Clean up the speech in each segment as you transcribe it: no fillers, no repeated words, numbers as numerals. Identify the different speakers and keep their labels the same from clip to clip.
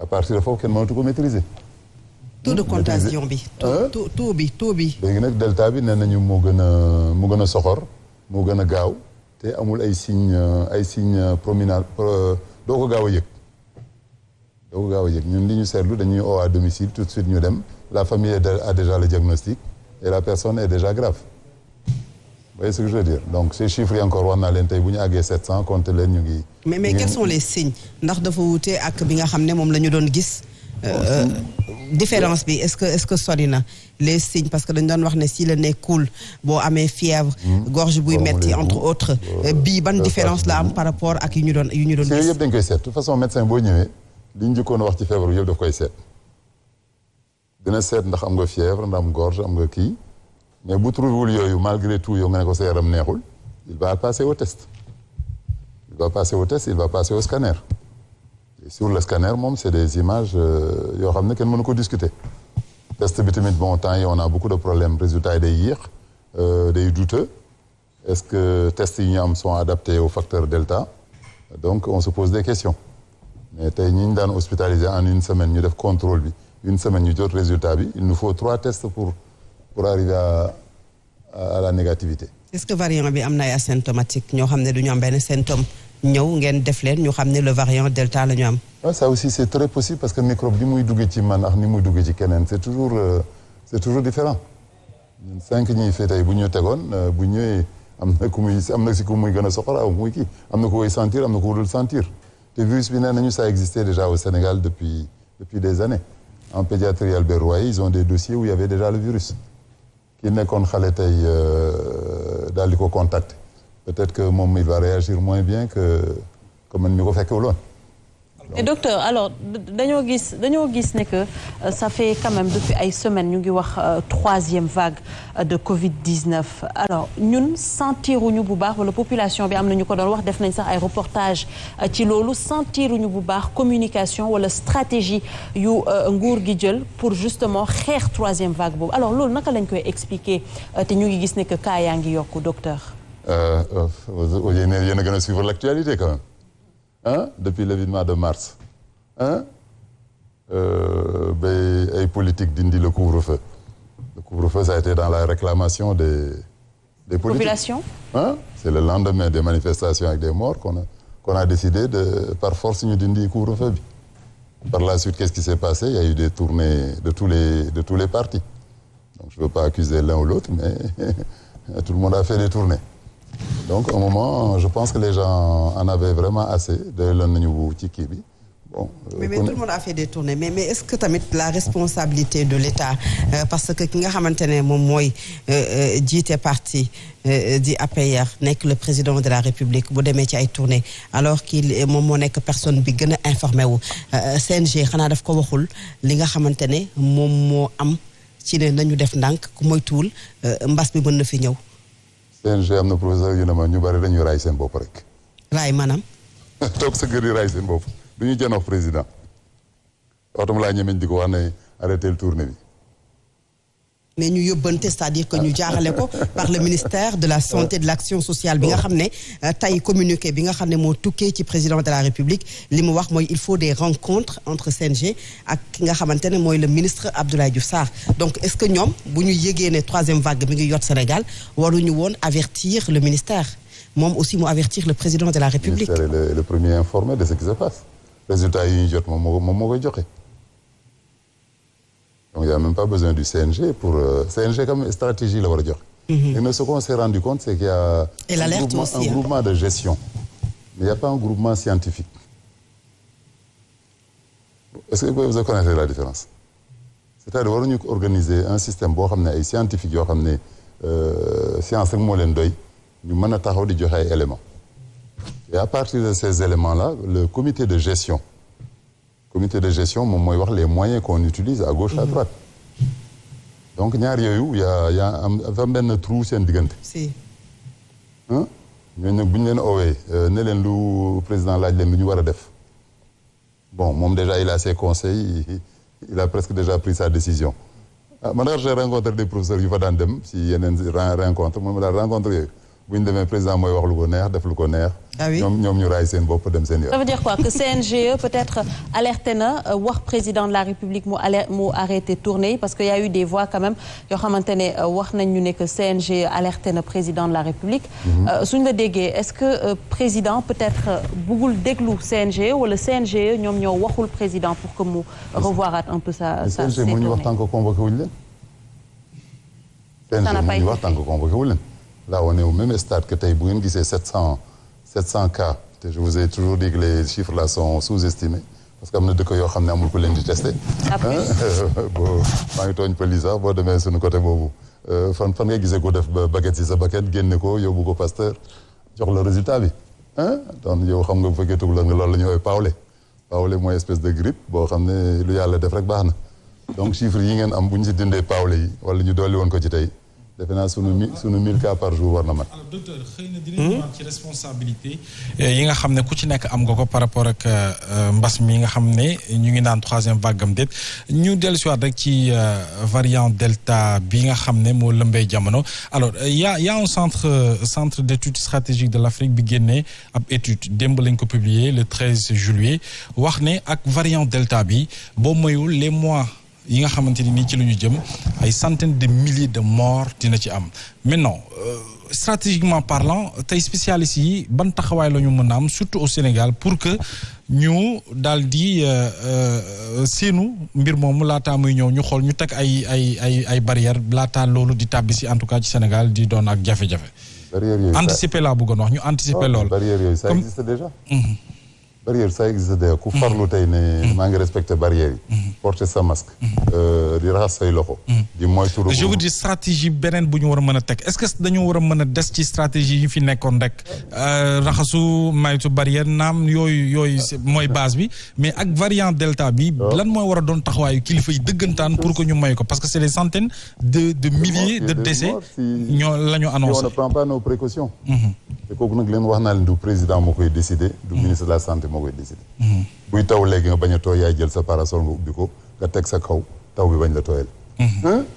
Speaker 1: à partir de foofu kenn mënatu ko maîtriser.
Speaker 2: taux de contagion bi. taux bi.
Speaker 1: léegi nag delta bi nee nañu moo gën a soxor moo gën a gaaw te amul ay signes prominents doo ko gaaw a yëg. ñun li ñu seetlu dañuy oo à domicile tout de suite ñu dem la famille a déjà le diagnostic et la personne est déjà grave. Vous voyez ce que je veux dire donc ces chiffres yi encore wax naa leen tey bu ñu àggee 700 compte leen ñu ngi.
Speaker 2: mais quels sont les signes ndax dafa wute ak bi nga xam ne moom la ñu doon gis. différence bi est-ce que sori na les signes parce que dañu doon wax ne si le nez coule boo amee fièvre. gorge buy metti entre autres. bii ban différence la am par rapport ak yu ñu doon gis.
Speaker 1: yooyu yëpp dañ koy seet de toute façon médecin boo ñëwee li ñu njëkkoon a wax ci feebar yëpp daf koy seet. dina seet ndax am nga fièvre ndax am gorge am nga kii. mais bu trouvé wul yooyu malgré tout yow nga ne ko sa yaram neexul il va passer au test il va passer au scanner et sur le scanner moom c'est des images yoo xam ne kenn mënu ko discuter test bi tamit bon temps yi on a beaucoup de problèmes résultats yi day yéex day douteux est-ce que tests yi ñu am sont adaptés au facteur delta donc on se pose des questions mais tey ñi ñu daan hospitaliser en une semaine ñu def contrôle bi une semaine ñu jot résultat bi il nous faut 3 tests pour arriver à la négativité.
Speaker 2: Est-ce que variant bi am na ay asymptomatique ñoo xam ne du ñu am benn symptôme ñëw ngeen def leen ñu xam ne le variant delta la ñu am.
Speaker 1: ça aussi c'est très possible parce que microbe bi muy duggee ci man ak ni muy duggee ci keneen c'est toujours différent ñun 5 ñi fii tey bu ñu tegoon bu ñëwee am na si ku muy gën a soxla aw muy kii am na ku koy sentir am na ku dul sentir te virus bi nee nañu ça existait déjà au Sénégal depuis des années en pédiatrie Albert Royer ils ont des dossiers où il y avait déjà le virus. ki nekkoon xale tey daal di ko contacter peut-être que moom il va réagir moins bien que man mi ko fekkewuloon.
Speaker 3: Et docteur alors dañoo gis ne que ça fait quand même depuis ay semaines ñu ngi wax 3e vague de Covid-19 alors ñun sentiruñu bu baax wala population bi am na ñu ko doon wax def nañ sax ay reportage ci loolu sentiruñu bu baax communication wala stratégie yu nguur gi jël pour justement xeex 3e vague boobu alors loolu naka lañ koy expliquer te ñu ngi gis ne que cas yaa ngi yokku docteur.
Speaker 1: yéen a gën a suivre l'actualité quand même. Depuis l'événement de mars ba ay politique dindi le couvre-feu ça a été dans la réclamation des politiques.
Speaker 3: Population
Speaker 1: c'est le lendemain des manifestations avec des morts qu'on a décidé de par force ñu dindi couvre-feu bi par la suite qu'est-ce qui s'est passé il y a eu des tournées de tous les partis donc je veux pas accuser l'un ou l'autre mais tout le monde a fait des tournées. Donc au moment je pense que les gens en avaient vraiment assez de lan nañu ci kii bi bon.
Speaker 2: mais tout le monde a fait des tournées mais est-ce que tamit la responsabilité de l'État parce que ki nga xamante ne moom mooy jiite parti di APR nekk le président de la République bu demee ci ay tournées alors qu'il moom moo nekk personne bi gën a informé wu CNG xanaa daf ko waxul li nga xamante ne moom moo am ci ne nañu def ndànk ku moytuwul mbas bi mën na fi ñëw.
Speaker 1: CNG am na professeur yu ne ma ñu bari dañuy raay seen bopp rek.
Speaker 2: raay maanaam.
Speaker 1: toog sa kër yi raay seen bopp du ñu janox président waxtuma laa ñemeñ di ko wax ne arrêté le tournée bi.
Speaker 2: mais ñu yóbbante c'est-à-dire que ñu jaarale ko par le ministère de la santé et de l'action sociale bi nga xam ne tey communiqué bi nga xam ne moo tukkee ci président de la République li mu wax mooy il faut des rencontres entre CNG ak ki nga xamante ne mooy le ministre Abdoulaye Diouf Sarr donc est-ce que ñoom bu ñu yëgee ne 3e vague bi ngi yot Sénégal waruñu woon avertir le ministère moom aussi mu avertir le président de la République.
Speaker 1: Le ministère est le premier informé de ce qui se passe résultat yi ñu jot moom moo koy joxe. Donc il n'y a même pas besoin du CNG pour CNG comme stratégie la war a joxe. Et mais ce qu'on s'est rendu compte c'est qu'il y a un groupement de gestion mais il n'y a pas un groupement scientifique. Est-ce que vous connaissez la différence? C'est-à-dire waruñu organiser un système boo xam ne ay scientifiques yoo xam ne science rek moo leen doy ñu mën a taxaw di joxe ay éléments et à partir de ces éléments-là le comité de gestion moom mooy wax les moyens qu'on utilise à gauche à droite donc ñaar yooyu am benn trou seen diggante.
Speaker 2: si.
Speaker 1: ñooñu nag bu ñu leen oowee ne leen lu président laaj leen lu ñu war a def bon moom déjà il a ses conseils il a presque déjà pris sa décision man daal j'ai rencontré des professeurs yu fa daan dem si yeneen rencontre moom daal rencontre yooyu bu ñu demee président mooy wax lu ko neex def lu ko neex
Speaker 2: Ah oui.
Speaker 1: ñoom ñu raay seen bopp dem seen yoon.
Speaker 3: Ça veut dire quoi que CNGE peut-être alerté na wax président de la République mu arrêté tournée yi parce que y a eu des voix quand même yoo xamante ne wax nañ ñu ne que CNGE alerté na président de la République. suñ la déggee est-ce que président peut-être bëggul déglu CNGE wala CNGE ñoom ñoo waxul président pour que mu revoiraat un peu sa
Speaker 1: CNGE mënuñu wax tant que convoqué wuñu leen. CNGE mënuñu wax tant que convoqué wuñu leen. là on est au même stade que tey bu ngeen gisee 700 cas te je vous ai toujours dit que les chiffres là sont sous-estimés parce que am na dëkk yoo xam ne amul ku leen di testé. boo maa ngi tooñ pëli sax boo demee suñu côté boobu fan ngay gisee ko def ba baguette si sa baguette génne ko yóbbu ko Pasteur jox la résultat bi donc yow xam nga bu fekkee tugg la nga loolu la ñu woowee Paolé mooy espèce de grippe boo xam ne lu yàlla def rek baax na donc chiffres yi ngeen am bu ñu si dindee Paolé yi wala ñu dolli woon ko ci tey. defe naa sunu 1000 cas par jour war na mat.
Speaker 4: alors docteur xëy na dinañu ñëwaat ci responsabilité yi nga xam ne ku ci nekk am nga ko par rapport ak mbas mi nga xam ne ñu ngi naan 3e vague am déet ñu dellusiwaat rek ci variant delta bi nga xam ne moo lëmbee jamono alors y a un centre d'études stratégiques de l'Afrique bi génnee ab étude démb lañ ko publier le 13 juillet wax ne ak variant delta bi boo moyul les mois yi nga xamante ni nii ci lu ñu jëm ay centaines de milliers de morts dina ci am maintenant stratégiquement parlant tey spécialistes yi ban taxawaay la ñu mën a am surtout au Sénégal pour que ñu daal di seenu mbir moomu laataa muy ñëw ñu xool ñu teg ay barrières laataa loolu di tàbbi si en tout cas ci Sénégal di doon ak jafe-jafe.
Speaker 1: barrières yooyu
Speaker 4: anticiper laa bëggoon wax ñu anticiper loolu.
Speaker 1: barrières yooyu ça existe déjà. barrière ça existe déjà ku farlu tey ne maa ngi respecté barrières yi. porter sa masque. di raxas say loxo. di moytu.
Speaker 4: je vous dis stratégie beneen bu ñu war a mën a teg est-ce que dañoo war a mën a des ci stratégie yi fi nekkoon rek raxasu maytu barrière naam yooyu mooy base bi mais ak variant delta bi. lan mooy war a doon taxawaayu kilifa yi dëggantaan pour que ñu may ko parce que c'est des centaines de milliers de décès ñoo la ñu annoncé.
Speaker 1: on ne prend pas nos précautions. te kooku nag leen wax naa leen du président moo koy décider. du ministre de la santé moo koy décider. buy taw léegi nga bañ a tooy yaay jël sa parasol nga ubbi ko nga teg sa kaw taw bi bañ la tooyal.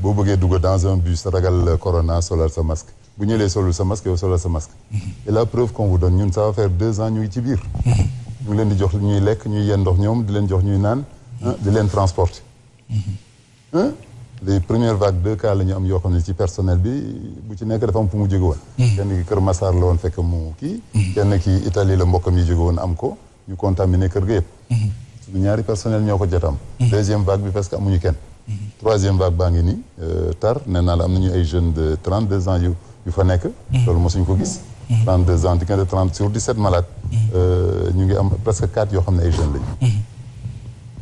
Speaker 1: boo bëggee dugg dans un bus ragal corona solal sa masque bu ñëwee solul sa masque yow solal sa masque. et la preuve qu'on vous donne ñun ça va faire 2 ans ñu ngi ci biir. ñu ngi leen di jox ñuy lekk ñuy yenn ndox ñoom di leen jox ñuy naan di leen transporter. les premières vagues 2 cas la ñu am yoo xam ne ci personnel bi bu ci nekk dafa am fu mu jóge woon. kenn ki Kër Massar la woon fekk mu kii. kenn ki Italie la mbokkam yi jóge woon am ko ñu contaminé kër ga yëpp. suñu ñaari personnel ñoo ko jot am. 2e vague bi parce que amuñu kenn. 3e vague baa ngi nii tar nee naa la am nañu ay jeunes de 32 ans yu fa nekk. loolu mosuñu ko gis. 32 ans diggante 30 sur 17 malades. ñu ngi am presque 4 yoo xam ne ay jeunes lañu.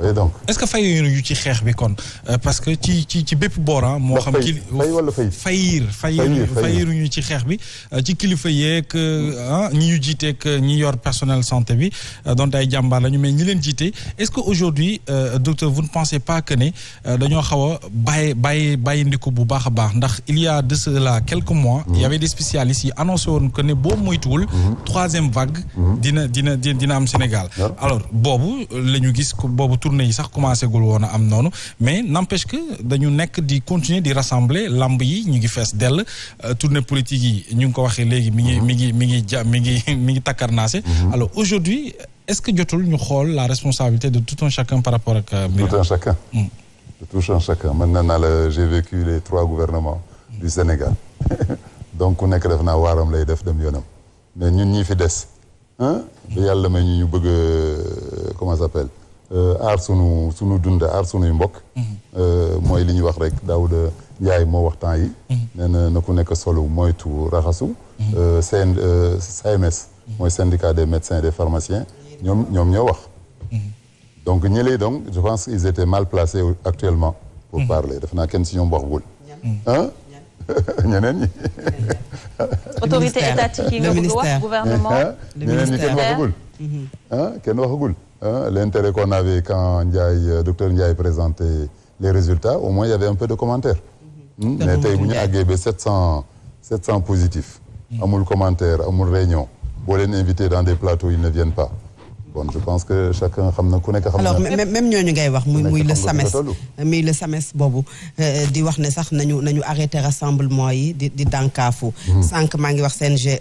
Speaker 1: oui donc
Speaker 4: est-ce que fayu yu ci xeex bi kon parce que ci bépp boora moo xam ci
Speaker 1: fay wala
Speaker 4: fayiru ñu ci xeex bi ci kilifa yeeg ñi ñu jiiteeg ñi yor personnel santé bi donte ay jàmbaar lañu mais ñi leen jiite est-ce que aujourd'hui docteur vous ne pensez pas que ne dañoo xaw a bàyyi ndiku bu baax a baax ndax il y a de cela quelques mois il y avait des spécialistes yi annoncé woon que ne boo moytuwul 3e vague dina am Sénégal alors boobu la ñu gis boobu tournée yi sax commencé gul woon a am noonu mais n'empêche que dañu nekk di continuer di rassembler lamb yi ñu ngi fees dell tournée politique yi ñu ngi ko waxee léegi mi ngi takkarnaase alors aujourd'hui est-ce que jotul ñu xool la responsabilité de tout un chacun par rapport ak
Speaker 1: tout un chacun de tout un chacun man nee naa la j'ai vécu les 3 gouvernements du Sénégal donc ku nekk def naa waaram lay def dem yoonam mais ñun ñi fi des ba yàlla may ñu bëgg comment ça s'appelle aar sunu dund aar sunuy mbokk. mooy li ñuy wax rek Daouda Ndiaye moo wax temps yi. nee na ku nekk solo moytu raxasu. SAMS. mooy syndicat des médecins et des pharmaciens ñoom ñoo wax. donc ñëlee donc je pense qu'ils étaient mal placés actuellement. pour parler def naa kenn si ñoom waxagul. ñeneen ñi.
Speaker 3: autorité étatique yi nga bëgg wax gouvernement.
Speaker 1: ñeneen ñi kenn waxagul. kenn waxagul. L'intérêt qu'on avait quand docteur Ndiaye présentait les résultats au moins il y avait un peu de commentaires. mais tey bu ñu àggee ba 700 positifs. amul commentaire amul réunion boo leen invité dans des plateaux ils ne viennent pas. bon je pense que chacun xam na ku nekk xam na.
Speaker 2: alors même ñooñu ngay wax muy le SAMES boobu di wax ne sax nañu arrêté rassemblement yi di dànkaafu. sànq maa ngi wax CNGE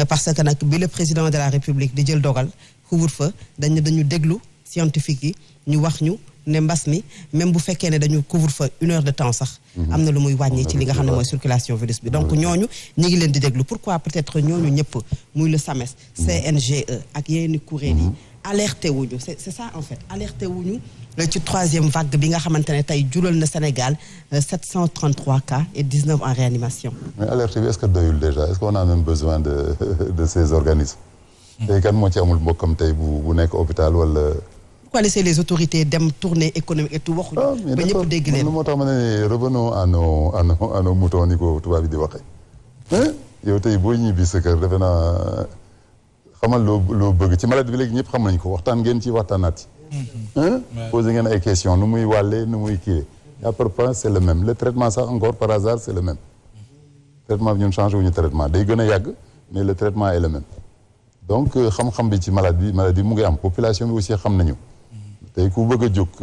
Speaker 2: parce que nag bi le président de la République di jël dogal couvre-feu dañu déglu scientifique yi ñu wax ñu ne mbas mi même bu fekkee ne dañu couvre-feu 1 heure de temps sax. am na lu muy wàññi ci li nga xam ne mooy circulation virus bi donc ñooñu ñi ngi leen di déglu pourquoi peut-être ñooñu ñëpp muy le SAMES CNGE ak yenn kuréel yi alerté wuñu c'est ça en fait alerté wuñu ci 3e vague bi nga xamante ne tey jural na Sénégal 733 cas et 19 en réanimation.
Speaker 1: mais alerte bi est-ce que doyul déjà est-ce qu'on a même besoin de ces organismes. tey kan moo ci amul mbokkam tey bu nekk hôpital wala.
Speaker 2: pourquoi laisser les autorités dem tournée économique et tout waxuñu. ba ñëpp dégg leen
Speaker 1: moo tax ma ne revenons à nos moutons ni ko tubaab bi di waxee. yow tey boo ñibbi sa kër defe naa xamal loo bëgg ci maladie bi léegi ñëpp xam nañ ko waxtaan ngeen ci waxtaanaat ci. posé ngeen ay questions nu muy wàllee nu muy kiiwee. à peu près c'est le même le traitement sax encore par hasard c'est le même. traitement bi ñun changé wuñu traitement day gën a yàgg mais le traitement est le même. donc xam-xam bi ci maladie mu ngi am population bi aussi xam nañu. tey ku bëgg a jóg